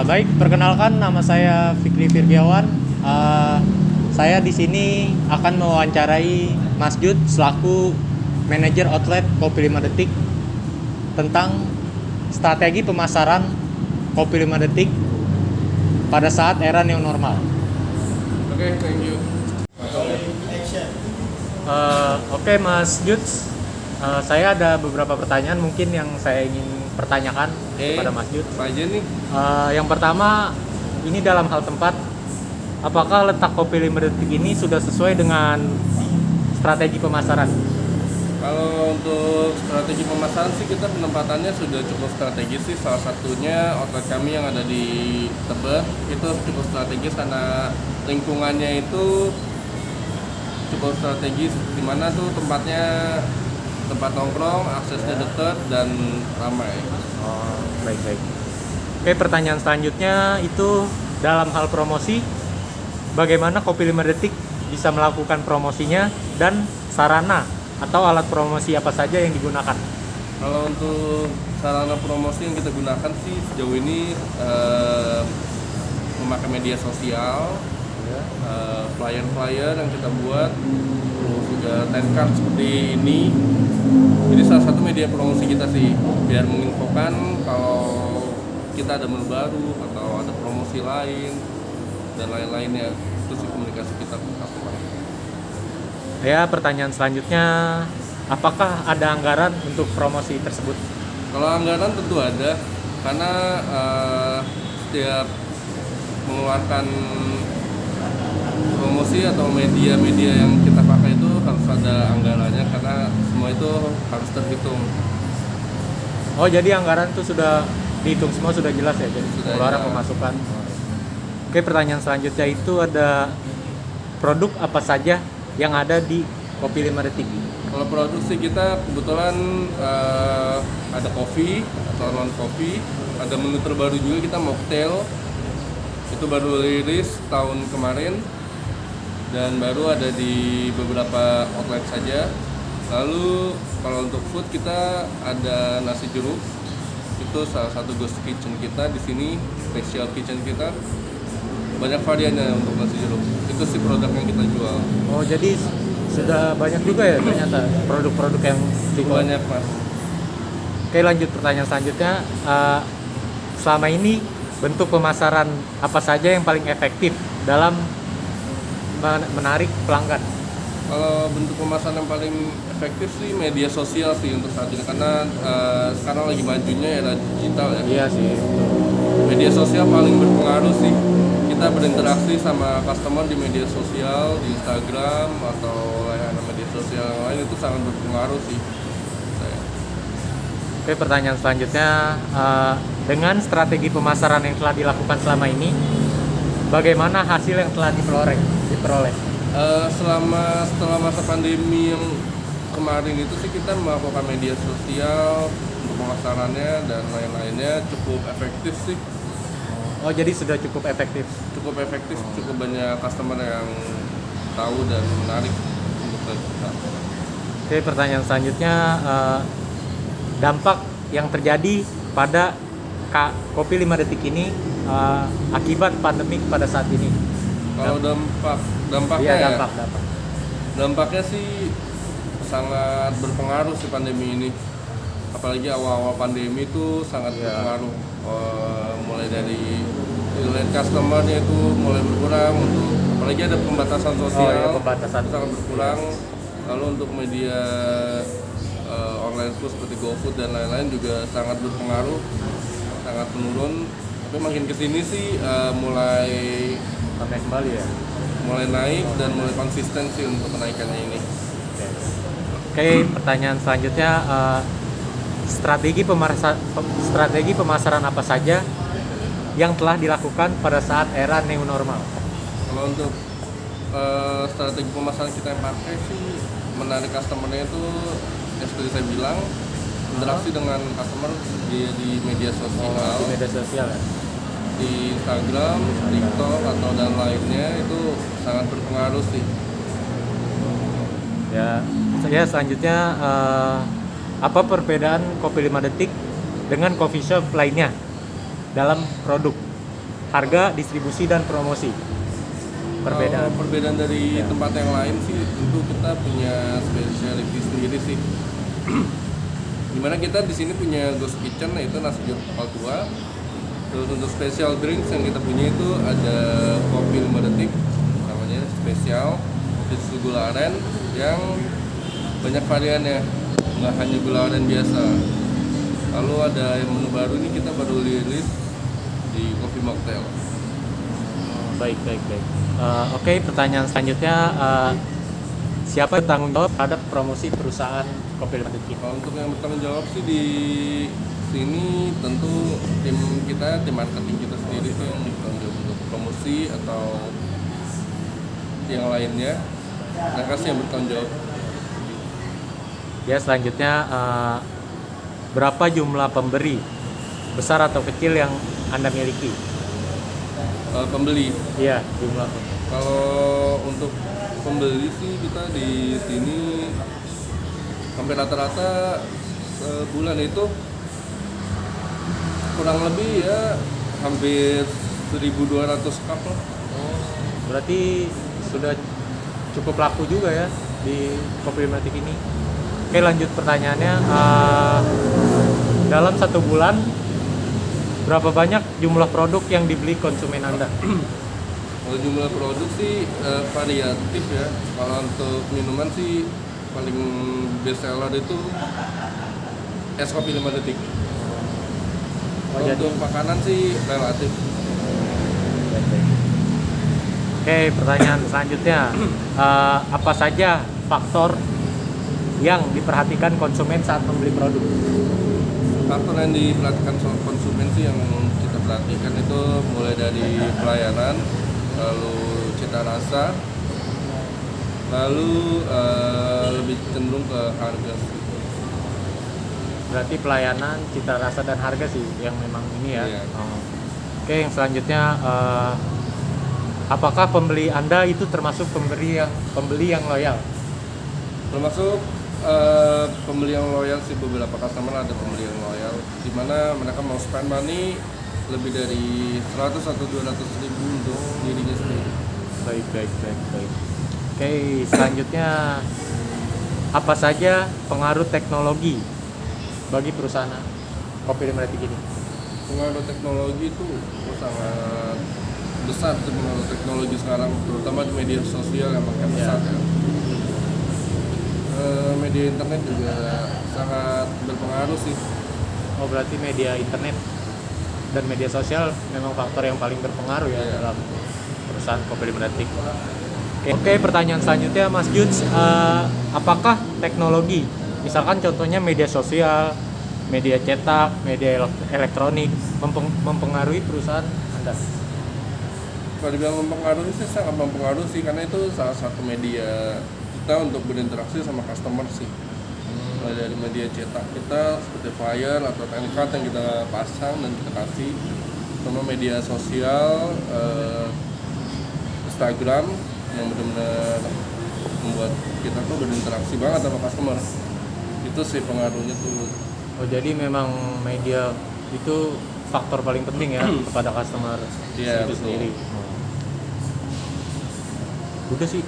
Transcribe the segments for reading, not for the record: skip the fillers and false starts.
Baik, perkenalkan nama saya Fikri Firgiawan. Uh, saya di sini akan mewawancarai Mas Jud selaku manajer outlet Kopi 5 Detik tentang strategi pemasaran Kopi 5 Detik pada saat era new normal. Oke, thank you. Oke, Mas Jud, saya ada beberapa pertanyaan mungkin yang saya ingin pertanyakan kepada Mas Jud. Apa aja nih? Yang pertama, ini dalam hal tempat, apakah letak Kopi 5 Detik ini sudah sesuai dengan strategi pemasaran? Kalau untuk strategi pemasaran sih kita penempatannya sudah cukup strategis sih. Salah satunya outlet kami yang ada di Tebet itu cukup strategis karena lingkungannya itu cukup strategis, dimana tuh tempatnya tempat nongkrong, aksesnya dekat dan ramai. Oh, baik. Oke, pertanyaan selanjutnya itu dalam hal promosi, bagaimana Kopi 5 Detik bisa melakukan promosinya dan sarana atau alat promosi apa saja yang digunakan? Kalau untuk sarana promosi yang kita gunakan sih sejauh ini memakai media sosial, flyer-flyer yang kita buat, terus juga time card seperti ini. Jadi salah satu media promosi kita sih, biar menginfokan kalau kita ada menu baru atau ada promosi lain dan lain-lainnya. Itu sih komunikasi kita ke customer. Ya, pertanyaan selanjutnya, apakah ada anggaran untuk promosi tersebut? Kalau anggaran tentu ada, karena setiap mengeluarkan promosi atau media-media yang kita pakai itu harus ada anggarannya, karena semua itu harus terhitung. Oh, jadi anggaran itu sudah dihitung semua, sudah jelas ya, jadi Sudah pengeluaran jelas. pemasukan. Oke, pertanyaan selanjutnya itu ada produk apa saja yang ada di Kopi 5 Detik? Kalau produksi kita kebetulan ada kopi atau non kopi, ada menu terbaru juga kita mocktail, itu baru rilis tahun kemarin dan baru ada di beberapa outlet saja. Lalu kalau untuk food kita ada nasi jeruk, itu salah satu ghost kitchen kita di sini, special kitchen kita. Banyak variannya untuk nasi jeruk. Itu sih produk yang kita jual. Oh, jadi sudah banyak juga ya ternyata produk-produk yang dijual. Banyak, Mas. Oke, lanjut pertanyaan selanjutnya. Selama ini bentuk pemasaran apa saja yang paling efektif dalam menarik pelanggan? Kalau bentuk pemasaran yang paling efektif sih media sosial sih untuk saat ini, karena sekarang lagi majunya era digital ya. Iya sih. Media sosial paling berpengaruh sih. Kita berinteraksi sama customer di media sosial, di Instagram atau layanan media sosial yang lain, itu sangat berpengaruh sih. Oke, pertanyaan selanjutnya, dengan strategi pemasaran yang telah dilakukan selama ini, bagaimana hasil yang telah diperoleh? Setelah masa pandemi yang kemarin itu sih kita melakukan media sosial untuk pemasarannya dan lain-lainnya cukup efektif sih. Oh, jadi sudah cukup efektif. Cukup banyak customer yang tahu dan menarik untuk kita. Oke, pertanyaan selanjutnya, dampak yang terjadi pada Kopi 5 Detik ini akibat pandemik pada saat ini. Kalau dampaknya Iya, ya, dampak. dampaknya sih sangat berpengaruh sih pandemi ini. Apalagi awal-awal pandemi itu sangat berpengaruh. Mulai dari relate customer-nya itu mulai berkurang, untuk apalagi ada pembatasan sosial. Pembatasan sangat berkurang. Lalu untuk media online food seperti GoFood dan lain-lain juga sangat berpengaruh, sangat menurun. Tapi makin kesini sih mulai kembali ya. mulai naik dan mulai konsisten sih untuk kenaikannya ini. Oke, pertanyaan selanjutnya, strategi pemasaran apa saja yang telah dilakukan pada saat era new normal? Kalau untuk strategi pemasaran kita yang pakai sih menarik customer-nya itu yang seperti saya bilang, interaksi dengan customer di media sosial. Di media sosial ya. Di Instagram, TikTok atau dan lainnya itu sangat berpengaruh sih. Ya, selanjutnya, apa perbedaan Kopi 5 Detik dengan coffee shop lainnya dalam produk? harga, distribusi, dan promosi. Perbedaan. Kalau perbedaan dari Ya. tempat yang lain sih, tentu kita punya specialty sendiri sih. Dimana kita di sini punya ghost kitchen, yaitu nasi jut kapal tua. Terus untuk special drinks yang kita punya itu ada kopi 5 detik, namanya spesial, susu gula aren yang banyak variannya, nggak hanya gula aren biasa. Lalu ada yang menu baru ini, kita baru rilis di coffee mocktail. Baik. Oke, pertanyaan selanjutnya, siapa yang bertanggung jawab terhadap promosi perusahaan Kopi 5 Detik? Kalau untuk yang bertanggung jawab sih di sini tentu tim marketing kita sendiri sih yang bertanggung jawab untuk promosi atau yang lainnya. Mereka sih yang bertanggung jawab. Ya, selanjutnya, berapa jumlah pemberi besar atau kecil yang Anda miliki? Pembeli. Iya, jumlah. Kalau untuk pembeli sih kita di sini hampir rata-rata sebulan itu kurang lebih ya hampir 1.200 cup lah. Berarti sudah cukup laku juga ya di Kopi 5 Detik ini. Oke, lanjut pertanyaannya, dalam 1 bulan berapa banyak jumlah produk yang dibeli konsumen Anda? Kalau jumlah produk sih variatif ya. Kalau untuk minuman sih paling best seller itu es kopi 5 detik. Kalau jadi- untuk makanan sih relatif. Oke, pertanyaan selanjutnya, apa saja faktor yang diperhatikan konsumen saat membeli produk? Faktor yang diperhatikan soal konsumen sih yang kita perhatikan itu mulai dari pelayanan, lalu cita rasa, lalu lebih cenderung ke harga. Berarti pelayanan, cita rasa, dan harga sih yang memang ini ya. Iya. Oh. Oke, yang selanjutnya, apakah pembeli Anda itu termasuk pembeli yang loyal? Termasuk pembeli yang loyal sih, beberapa customer ada pembeli yang loyal, di mana mereka mau spend money lebih dari 100 atau 200 ribu untuk dirinya sendiri. Baik. Oke, selanjutnya, apa saja pengaruh teknologi bagi perusahaan Kopi 5 Detik ini? Pengaruh teknologi itu sangat besar sih, pengaruh teknologi sekarang, terutama di media sosial yang makin besar ya. Media internet juga sangat berpengaruh sih. Oh, berarti media internet dan media sosial memang faktor yang paling berpengaruh ya Iya. dalam perusahaan Kopi 5 Detik. Oke, pertanyaan selanjutnya Mas Juts, apakah teknologi, misalkan contohnya media sosial, media cetak, media elektronik, mempengaruhi perusahaan Anda? Kalau dibilang mempengaruhi sih sangat mempengaruhi sih, karena itu salah satu media kita untuk berinteraksi sama customer sih. Mulai dari media cetak kita seperti flyer atau time card yang kita pasang dan kita kasih, sama media sosial, Instagram yang benar-benar membuat kita tuh berinteraksi banget sama customer. Itu sih pengaruhnya tuh. Oh, jadi memang media itu faktor paling penting ya kepada customer Iya, itu betul. sendiri. Udah sih,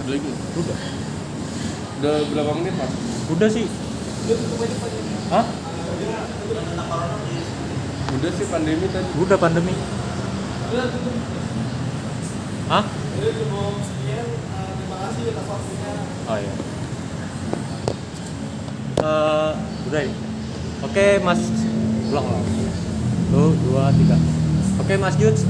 Ada lagi? udah. Udah berapa menit mas? Udah sih. Hah? Udah sih pandemi tadi. Udah pandemi. Hah? Oh iya. Udah ya? Oke Mas, ulang. 2, 3. Oke Mas Juts,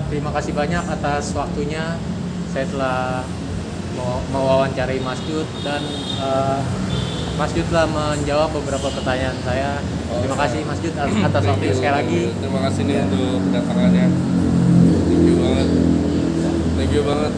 terima kasih banyak atas waktunya. Saya telah mewawancarai Mas Jut dan Mas Jut telah menjawab beberapa pertanyaan saya. Terima kasih Mas Jut atas waktunya sekali lagi. Terima kasih nih untuk kedatangannya. Thank you banget.